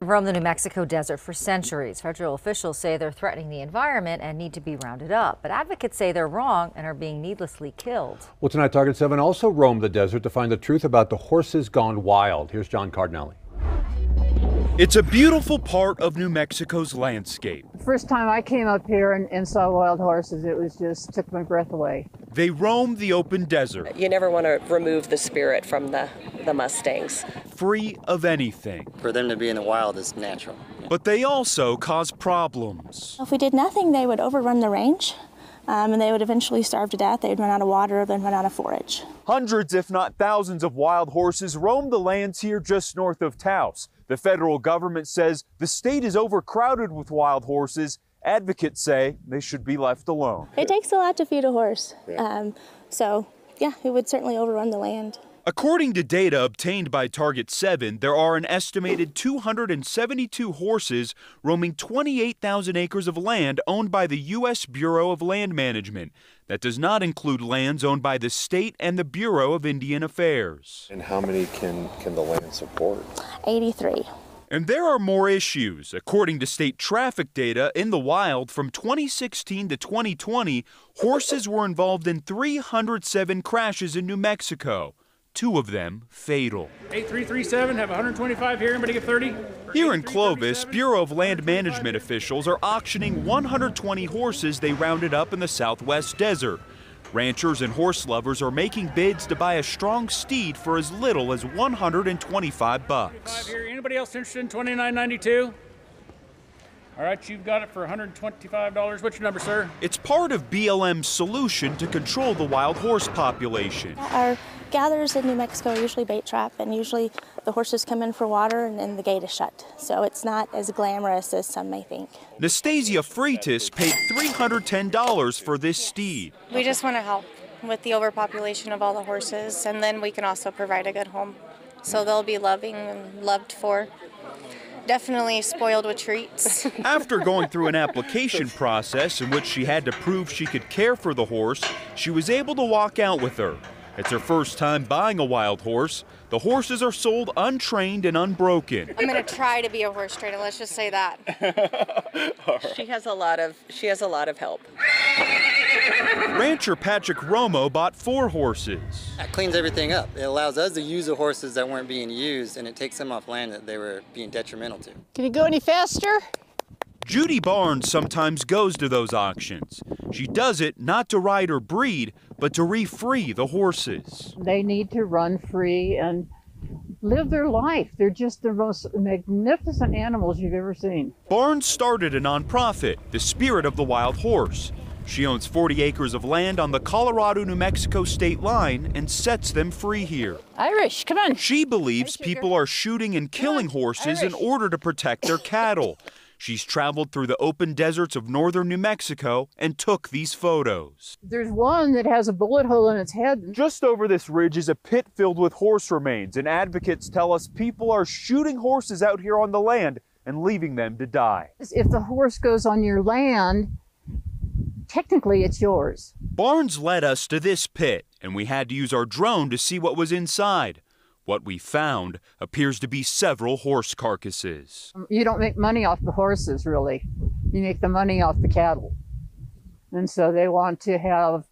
Roam the New Mexico desert for centuries. Federal officials say they're threatening the environment and need to be rounded up. But advocates say they're wrong and are being needlessly killed. Well, tonight, Target 7 also roamed the desert to find the truth about the horses gone wild. Here's John Cardinelli. It's a beautiful part of New Mexico's landscape. The first time I came up here and saw wild horses, it was just took my breath away. They roam the open desert. You never want to remove the spirit from the Mustangs. Free of anything. For them to be in the wild is natural. But they also cause problems. If we did nothing, they would overrun the range. And they would eventually starve to death. They would run out of water, then run out of forage. Hundreds, if not thousands, of wild horses roam the lands here just north of Taos. The federal government says the state is overcrowded with wild horses. Advocates say they should be left alone. It takes a lot to feed a horse. So, yeah, it would certainly overrun the land. According to data obtained by Target 7, there are an estimated 272 horses roaming 28,000 acres of land owned by the U.S. Bureau of Land Management. That does not include lands owned by the state and the Bureau of Indian Affairs. And how many can the land support? 83. And there are more issues. According to state traffic data, in the wild from 2016 to 2020, horses were involved in 307 crashes in New Mexico. 2 of them fatal. 8337, have 125 here. Anybody get 30? Here in Clovis, Bureau of Land Management officials are auctioning 120 horses they rounded up in the southwest desert. Ranchers and horse lovers are making bids to buy a strong steed for as little as $125. Anybody else interested in $29.92? All right, you've got it for $125. What's your number, sir? It's part of BLM's solution to control the wild horse population. Our gatherers in New Mexico are usually bait trap, and usually the horses come in for water and then the gate is shut. So it's not as glamorous as some may think. Nastasia Freitas paid $310 for this steed. We just want to help with the overpopulation of all the horses, and then we can also provide a good home. So they'll be loving and loved for. Definitely spoiled with treats. After going through an application process in which she had to prove she could care for the horse, she was able to walk out with her. It's her first time buying a wild horse. The horses are sold untrained and unbroken. I'm going to try to be a horse trainer, let's just say that. Right. She has a lot of help. Rancher Patrick Romo bought 4 horses. That cleans everything up. It allows us to use the horses that weren't being used, and it takes them off land that they were being detrimental to. Can you go any faster? Judy Barnes sometimes goes to those auctions. She does it not to ride or breed, but to re-free the horses. They need to run free and live their life. They're just the most magnificent animals you've ever seen. Barnes started a nonprofit, the Spirit of the Wild Horse. She owns 40 acres of land on the Colorado-New Mexico state line and sets them free here. Irish, come on. She believes people are shooting and killing horses in order to protect their cattle. She's traveled through the open deserts of northern New Mexico and took these photos. There's one that has a bullet hole in its head. Just over this ridge is a pit filled with horse remains, and advocates tell us people are shooting horses out here on the land and leaving them to die. If the horse goes on your land, technically it's yours. Barnes led us to this pit, and we had to use our drone to see what was inside. What we found appears to be several horse carcasses. You don't make money off the horses, really. You make the money off the cattle. And so they want to have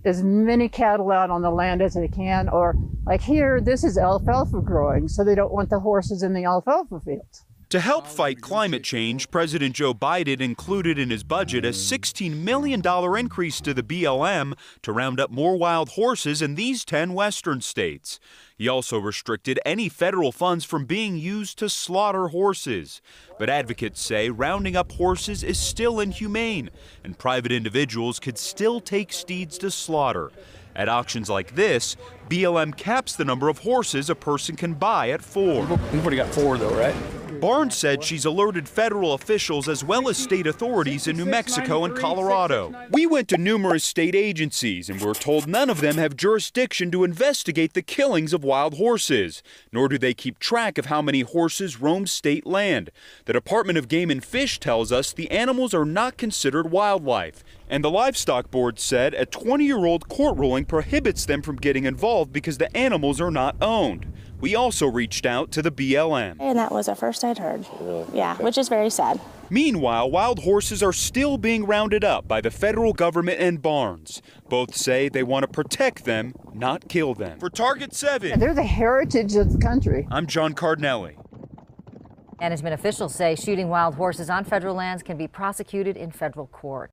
as many cattle out on the land as they can, or like here, this is alfalfa growing, so they don't want the horses in the alfalfa fields. To help fight climate change, President Joe Biden included in his budget a $16 million increase to the BLM to round up more wild horses in these 10 western states. He also restricted any federal funds from being used to slaughter horses. But advocates say rounding up horses is still inhumane, and private individuals could still take steeds to slaughter. At auctions like this, BLM caps the number of horses a person can buy at 4. We've already got 4 though, right? Barnes said she's alerted federal officials as well as state authorities in New Mexico and Colorado. We went to numerous state agencies and were told none of them have jurisdiction to investigate the killings of wild horses, nor do they keep track of how many horses roam state land. The Department of Game and Fish tells us the animals are not considered wildlife, and the Livestock Board said a 20-year-old court ruling prohibits them from getting involved because the animals are not owned. We also reached out to the BLM. And that was the first I'd heard. Really? Yeah, Okay. which is very sad. Meanwhile, wild horses are still being rounded up by the federal government and barns. Both say they want to protect them, not kill them. For Target 7, They're the heritage of the country. I'm John Cardinelli. Management officials say shooting wild horses on federal lands can be prosecuted in federal court.